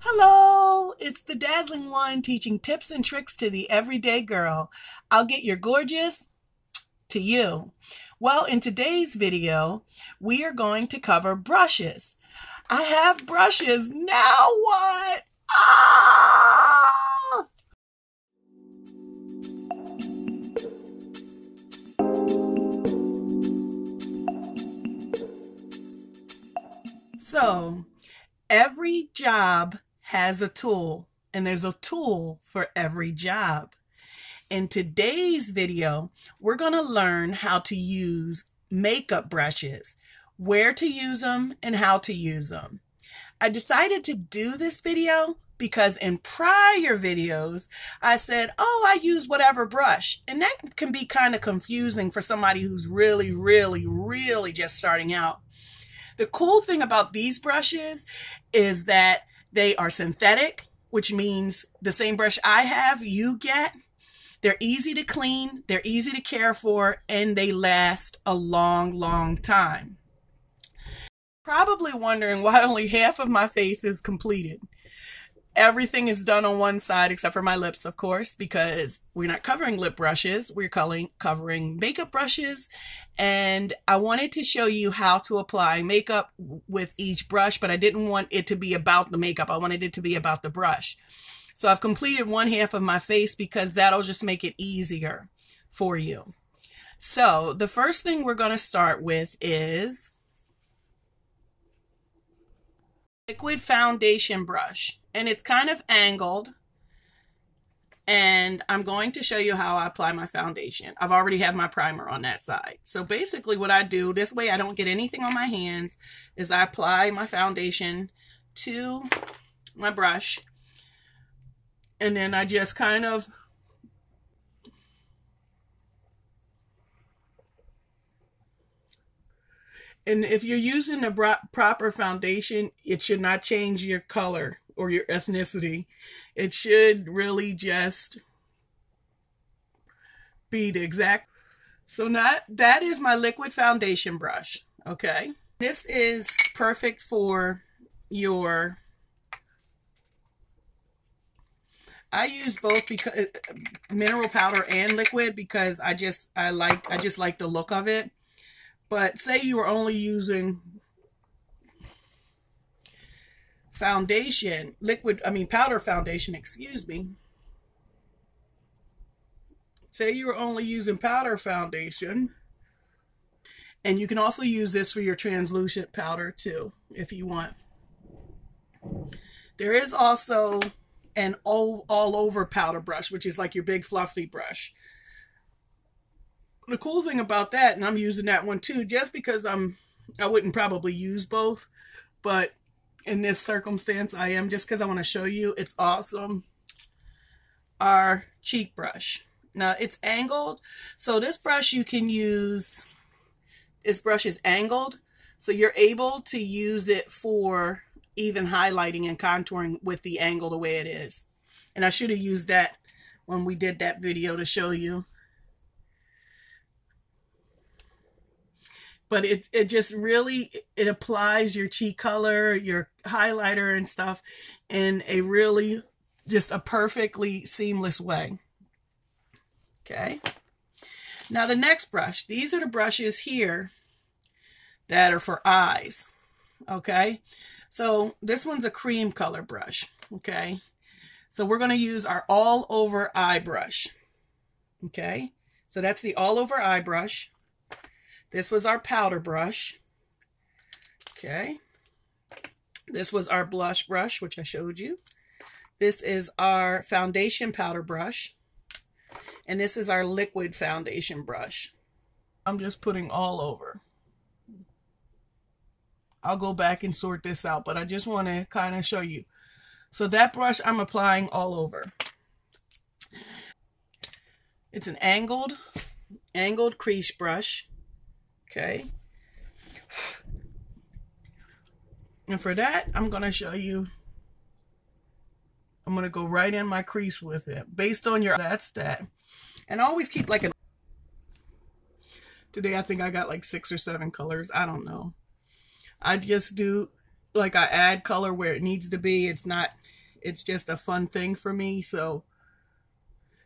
Hello, it's the Dazzling One teaching tips and tricks to the everyday girl. I'll get your gorgeous to you. Well, in today's video, we are going to cover brushes. I have brushes. Now what? Ah! So, every job has a tool, and there's a tool for every job. In today's video, we're going to learn how to use makeup brushes, where to use them, and how to use them. I decided to do this video because in prior videos, I said, oh, I use whatever brush. And that can be kind of confusing for somebody who's really just starting out. The cool thing about these brushes is that they are synthetic, which means the same brush I have, you get. They're easy to clean, they're easy to care for, and they last a long time. Probably wondering why only half of my face is completed. Everything is done on one side except for my lips, of course, because we're not covering lip brushes. We're covering makeup brushes. And I wanted to show you how to apply makeup with each brush, but I didn't want it to be about the makeup. I wanted it to be about the brush. So I've completed one half of my face because that'll just make it easier for you. So the first thing we're going to start with is liquid foundation brush, and it's kind of angled, and I'm going to show you how I apply my foundation. I've already have my primer on that side. So basically what I do, this way I don't get anything on my hands, is I apply my foundation to my brush, and then I just kind of and if you're using the proper foundation, it should not change your color or your ethnicity. It should really just be the exact. So that is my liquid foundation brush. Okay. This is perfect for your, I use both because mineral powder and liquid because I just like the look of it. But say you were only using foundation, powder foundation, excuse me. Say you were only using powder foundation. And you can also use this for your translucent powder too, if you want. There is also an all over powder brush, which is like your big fluffy brush. The cool thing about that, and I'm using that one too, just because I wouldn't probably use both, but in this circumstance I am, just because I want to show you it's awesome, our cheek brush. Now it's angled, so this brush you can use, this brush is angled, so you're able to use it for even highlighting and contouring with the angle the way it is. And I should have used that when we did that video to show you. But it just really, it applies your cheek color, your highlighter and stuff in a really, just a perfectly seamless way. Okay. Now the next brush, these are the brushes here that are for eyes. Okay. So this one's a cream color brush. Okay. So we're going to use our all over eye brush. Okay. So that's the all over eye brush. This was our powder brush. Okay. This was our blush brush, which I showed you. This is our foundation powder brush. And this is our liquid foundation brush. I'm just putting all over. I'll go back and sort this out, but I just want to kind of show you. So that brush I'm applying all over. It's an angled crease brush. Okay. And for that, I'm going to show you, I'm going to go right in my crease with it. Based on your, that's that. And I always keep like an, today I think I got like 6 or 7 colors. I don't know. I just do, like I add color where it needs to be. It's not It's just a fun thing for me. So,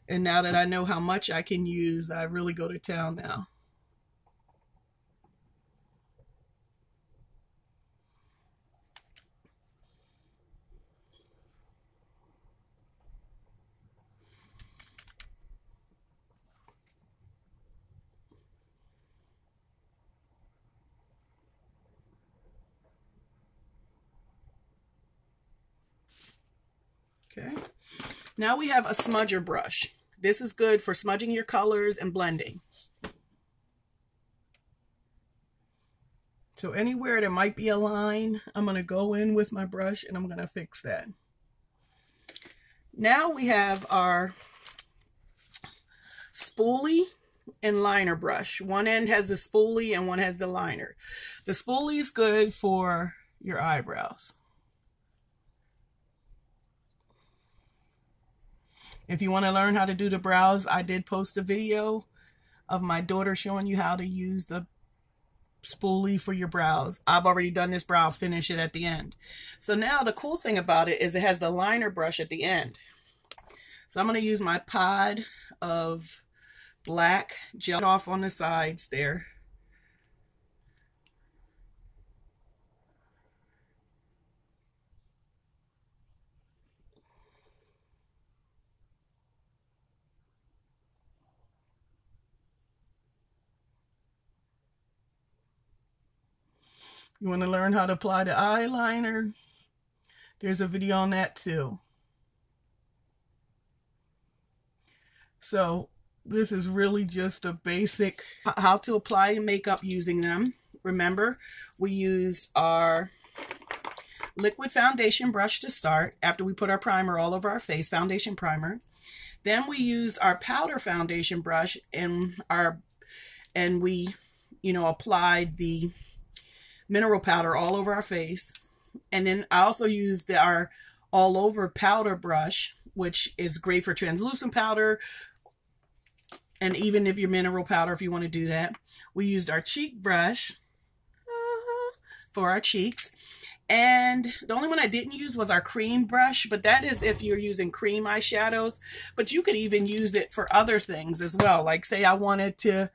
and now that I know how much I can use, I really go to town now. Okay, now we have a smudger brush. This is good for smudging your colors and blending. So anywhere there might be a line, I'm going to go in with my brush and I'm going to fix that. Now we have our spoolie and liner brush. One end has the spoolie and one has the liner. The spoolie is good for your eyebrows. If you want to learn how to do the brows, I did post a video of my daughter showing you how to use the spoolie for your brows. I've already done this brow, finish it at the end. So now the cool thing about it is it has the liner brush at the end. So I'm going to use my pod of black gel off on the sides there. You want to learn how to apply the eyeliner? There's a video on that too. So this is really just a basic how to apply makeup using them. Remember, we used our liquid foundation brush to start after we put our primer all over our face, foundation primer. Then we used our powder foundation brush and we, applied the mineral powder all over our face. And then I also used our all over powder brush, which is great for translucent powder. And even if your mineral powder, if you want to do that. We used our cheek brush for our cheeks. And the only one I didn't use was our cream brush, but that is if you're using cream eyeshadows. But you could even use it for other things as well. Like say I wanted to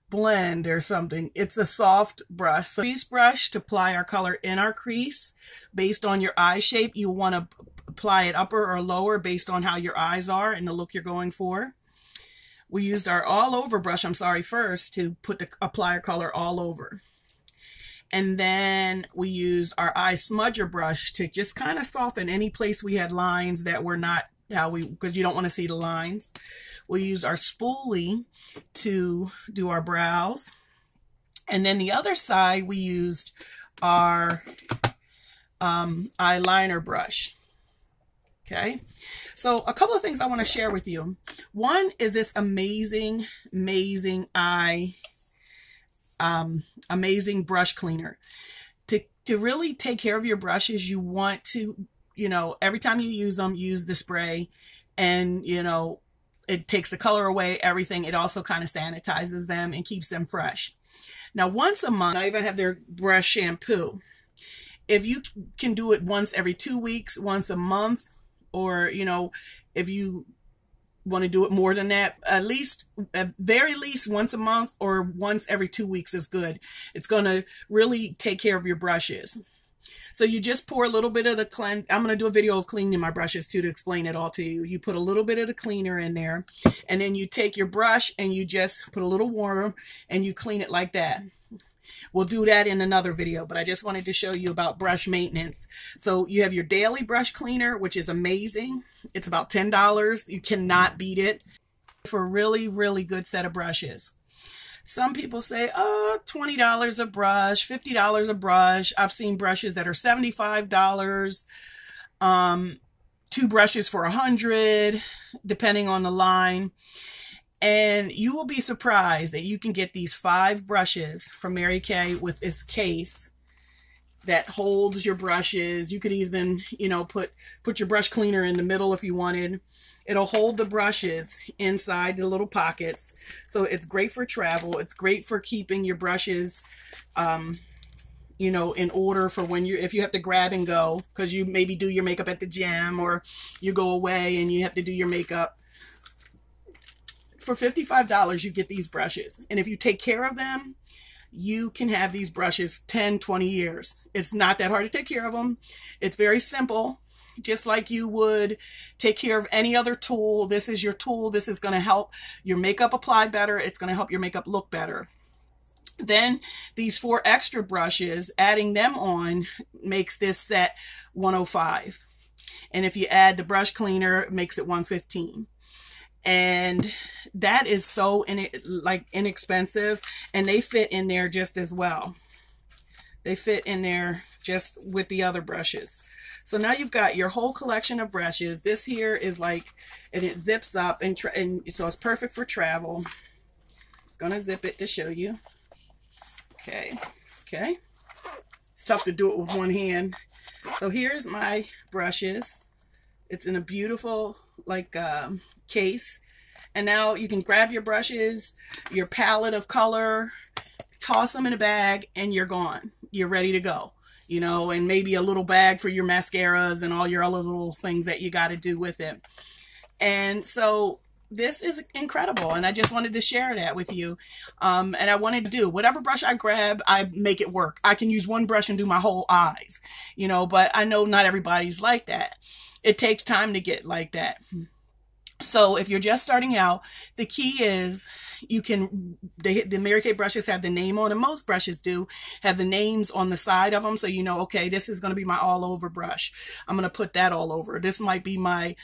blend or something. It's a soft brush. So crease brush to apply our color in our crease. Based on your eye shape, you want to apply it upper or lower based on how your eyes are and the look you're going for. We used our all over brush, first to apply our color all over. And then we used our eye smudger brush to just kind of soften any place we had lines that were not because you don't want to see the lines. We used our spoolie to do our brows. And then the other side, we used our eyeliner brush. Okay. So a couple of things I want to share with you. One is this amazing brush cleaner. To really take care of your brushes, you want to, every time you use them, use the spray, and, it takes the color away, everything. It also kind of sanitizes them and keeps them fresh. Now, once a month, I even have their brush shampoo. If you can do it once every 2 weeks, once a month, or, if you want to do it more than that, at very least once a month or once every 2 weeks is good. It's going to really take care of your brushes. So you just pour a little bit of the cleanse. I'm going to do a video of cleaning my brushes too to explain it all to you. You put a little bit of the cleaner in there, and then you take your brush and you just put a little water and you clean it like that. We'll do that in another video, but I just wanted to show you about brush maintenance. So you have your daily brush cleaner, which is amazing. It's about $10. You cannot beat it for a really, really good set of brushes. Some people say, oh, $20 a brush, $50 a brush. I've seen brushes that are $75, 2 brushes for $100, depending on the line. And you will be surprised that you can get these 5 brushes from Mary Kay with this case that holds your brushes. You could even, put your brush cleaner in the middle if you wanted. It'll hold the brushes inside the little pockets. So it's great for travel. It's great for keeping your brushes, you know, in order for when if you have to grab and go, because you maybe do your makeup at the gym or you go away and you have to do your makeup. For $55, you get these brushes. And if you take care of them, you can have these brushes 10, 20 years. It's not that hard to take care of them. It's very simple. Just like you would take care of any other tool. This is your tool. This is going to help your makeup apply better. It's going to help your makeup look better. Then these 4 extra brushes, adding them on makes this set $105. And if you add the brush cleaner, it makes it $115. And that is so inexpensive, and they fit in there just as well. They fit in there just with the other brushes. So now you've got your whole collection of brushes. This here is like, and it zips up, and so it's perfect for travel. I'm just gonna zip it to show you. Okay. It's tough to do it with one hand. So here's my brushes. It's in a beautiful case. And now you can grab your brushes, your palette of color, toss them in a bag, and you're gone. You're ready to go. You know, and maybe a little bag for your mascaras and all your other little things that you got to do with it. And so this is incredible, and I just wanted to share that with you. And I wanted to do whatever brush I grab, I make it work. I can use one brush and do my whole eyes, you know, but I know not everybody's like that. It takes time to get like that. So if you're just starting out, the key is you can, the Mary Kay brushes have the name on them. Most brushes do have the names on the side of them. So you know, okay, this is going to be my all over brush. I'm going to put that all over. This might be my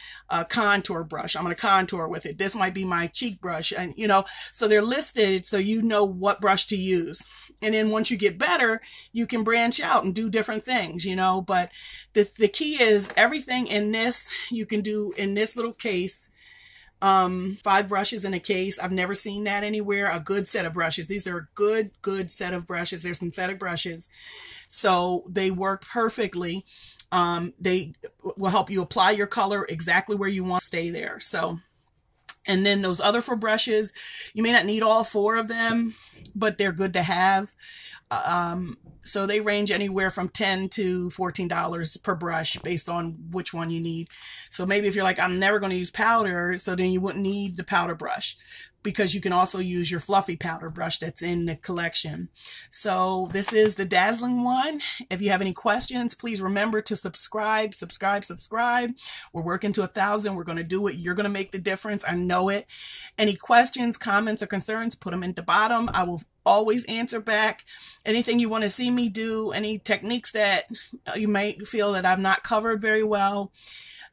contour brush. I'm going to contour with it. This might be my cheek brush. And you know, so they're listed so you know what brush to use. And then once you get better, you can branch out and do different things, you know, but the key is everything in this, you can do in this little case. 5 brushes in a case. I've never seen that anywhere. A good set of brushes. These are a good set of brushes. They're synthetic brushes. So they work perfectly. They will help you apply your color exactly where you want to stay there. So, and then those other 4 brushes, you may not need all 4 of them, but they're good to have. So they range anywhere from $10 to $14 per brush based on which one you need. So maybe if you're like, I'm never going to use powder, so then you wouldn't need the powder brush, because you can also use your fluffy powder brush that's in the collection. So this is the Dazzlen one. If you have any questions, please remember to subscribe. We're working to 1,000. We're going to do it. You're going to make the difference. I know it. Any questions, comments, or concerns, put them in the bottom. I will always answer back. Anything you want to see me do, any techniques that you might feel that I've not covered very well,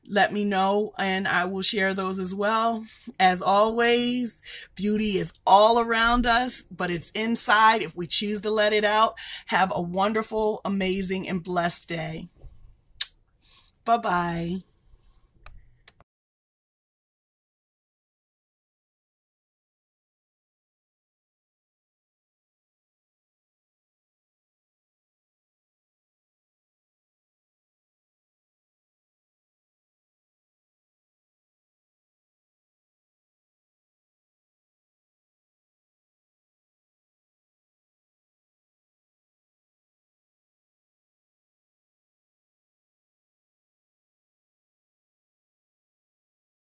let me know and I will share those as well. As always, beauty is all around us, but it's inside if we choose to let it out. Have a wonderful, amazing, and blessed day. Bye-bye.